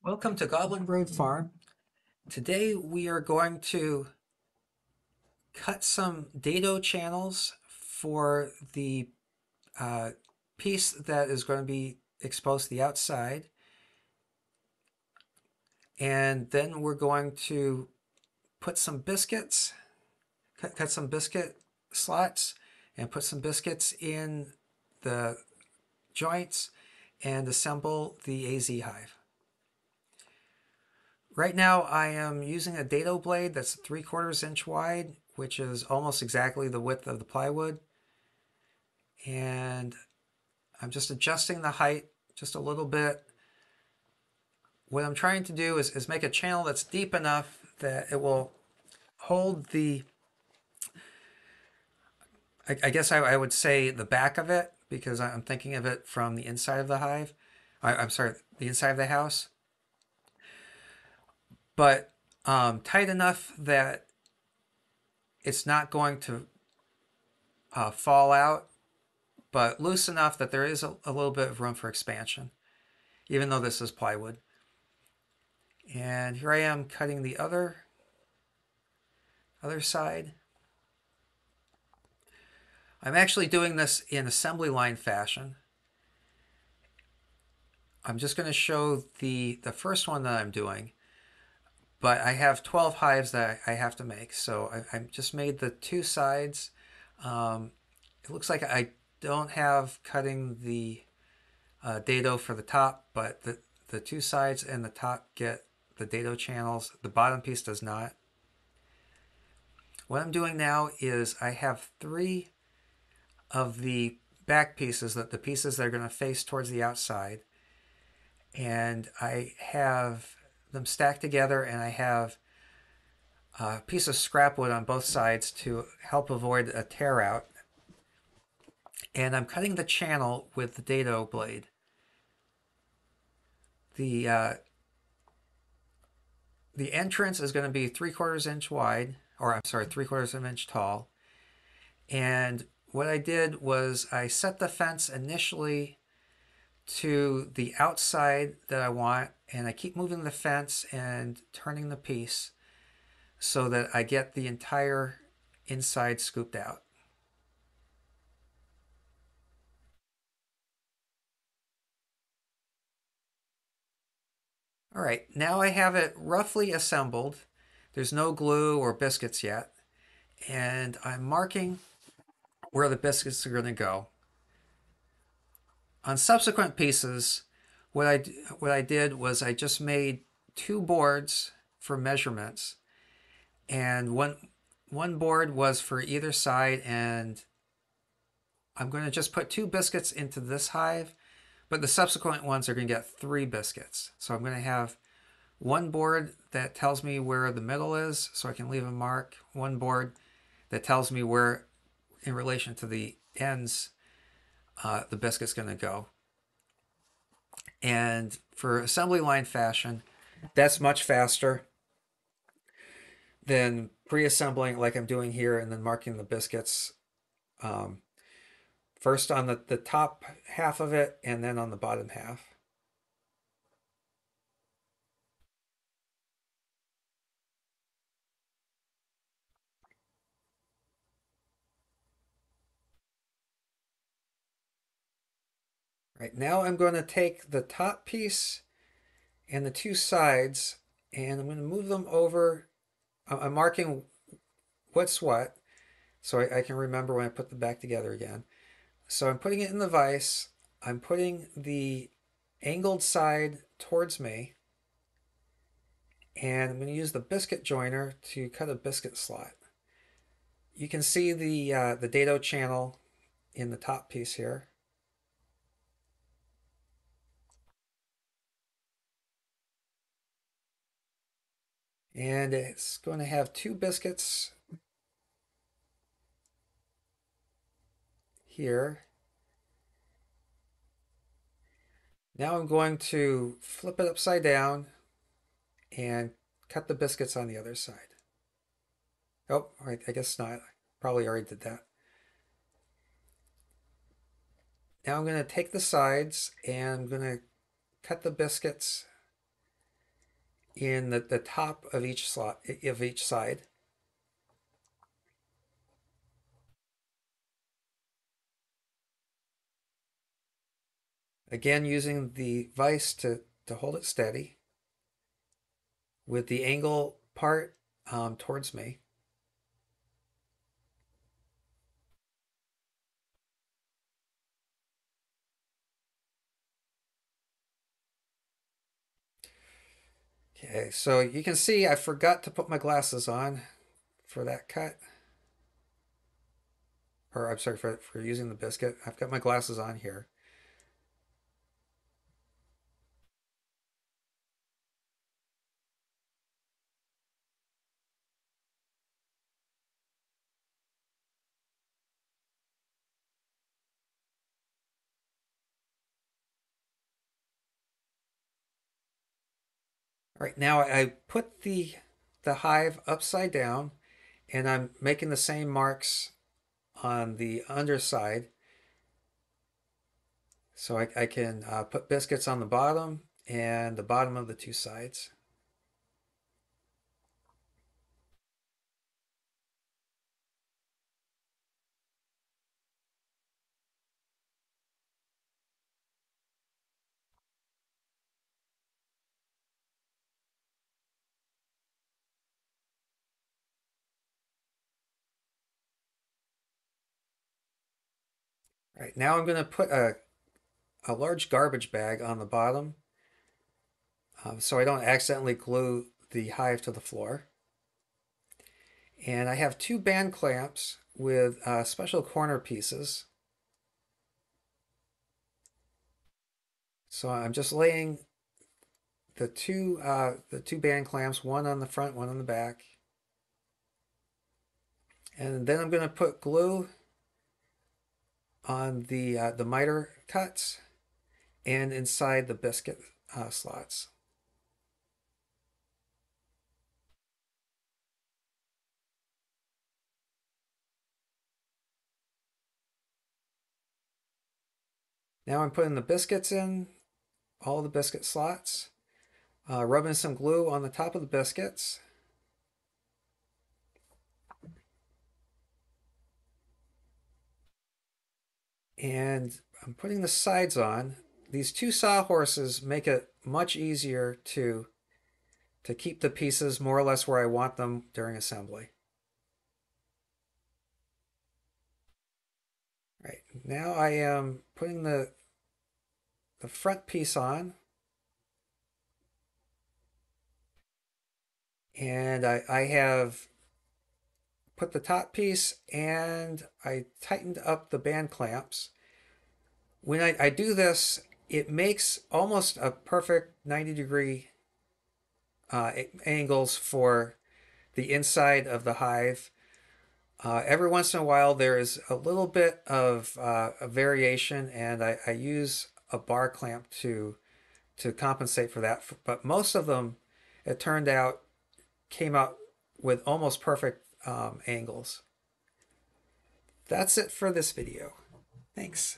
Welcome to Goblin Road Farm. Today we are going to cut some dado channels for the uh, piece that is going to be exposed to the outside. And then we're going to put some biscuits, cut some biscuit slots and put some biscuits in the joints and assemble the AZ hive. Right now I am using a dado blade that's 3/4 inch wide, which is almost exactly the width of the plywood. And I'm just adjusting the height just a little bit. What I'm trying to do is make a channel that's deep enough that it will hold the, I guess I would say the back of it, because I'm thinking of it from the inside of the hive. I'm sorry, the inside of the house. But tight enough that it's not going to fall out, but loose enough that there is a little bit of room for expansion, even though this is plywood. And here I am cutting the other side. I'm actually doing this in assembly line fashion. I'm just going to show the first one that I'm doing, but I have 12 hives that I have to make. So I just made the two sides. It looks like I don't have cutting the dado for the top, but the two sides and the top get the dado channels. The bottom piece does not. What I'm doing now is I have three of the back pieces, that the pieces that are going to face towards the outside, and I have them stacked together, and I have a piece of scrap wood on both sides to help avoid a tear out. And I'm cutting the channel with the dado blade. The uh, the entrance is going to be 3/4 inch wide, or I'm sorry, 3/4 of an inch tall. And what I did was I set the fence initially to the outside that I want, and I keep moving the fence and turning the piece so that I get the entire inside scooped out. All right, now I have it roughly assembled. There's no glue or biscuits yet, and I'm marking where the biscuits are going to go. On subsequent pieces, what I did was I just made two boards for measurements, and one board was for either side, and I'm going to just put two biscuits into this hive, but the subsequent ones are going to get three biscuits. So I'm going to have one board that tells me where the middle is so I can leave a mark, one board that tells me where, in relation to the ends, the biscuit's going to go. And for assembly line fashion, that's much faster than pre-assembling like I'm doing here and then marking the biscuits um, first on the top half of it and then on the bottom half. Right, now I'm going to take the top piece and the two sides, and I'm going to move them over. I'm marking what's what so I can remember when I put them back together again. So I'm putting it in the vise. I'm putting the angled side towards me, and I'm going to use the biscuit joiner to cut a biscuit slot. You can see the dado channel in the top piece here. And it's going to have two biscuits here. Now I'm going to flip it upside down and cut the biscuits on the other side. Oh, I guess not. Probably already did that. Now I'm going to take the sides and I'm going to cut the biscuits in the top of each slot of each side. Again, using the vise to hold it steady with the angle part towards me. Okay, so you can see I forgot to put my glasses on for that cut. Or I'm sorry, for using the biscuit. I've got my glasses on here. All right, now I put the hive upside down and I'm making the same marks on the underside. So I can put biscuits on the bottom and the bottom of the two sides. All right, now I'm going to put a large garbage bag on the bottom so I don't accidentally glue the hive to the floor. And I have two band clamps with special corner pieces. So I'm just laying the two band clamps, one on the front, one on the back. And then I'm going to put glue on the miter cuts and inside the biscuit slots. Now I'm putting the biscuits in, all the biscuit slots, rubbing some glue on the top of the biscuits. And I'm putting the sides on. These two sawhorses make it much easier to keep the pieces more or less where I want them during assembly. Right, now I am putting the front piece on. And I have put the top piece and I tightened up the band clamps. When I do this, it makes almost a perfect 90-degree angles for the inside of the hive. Every once in a while, there is a little bit of a variation, and I use a bar clamp to compensate for that. But most of them, it turned out, came out with almost perfect angles. That's it for this video. Thanks.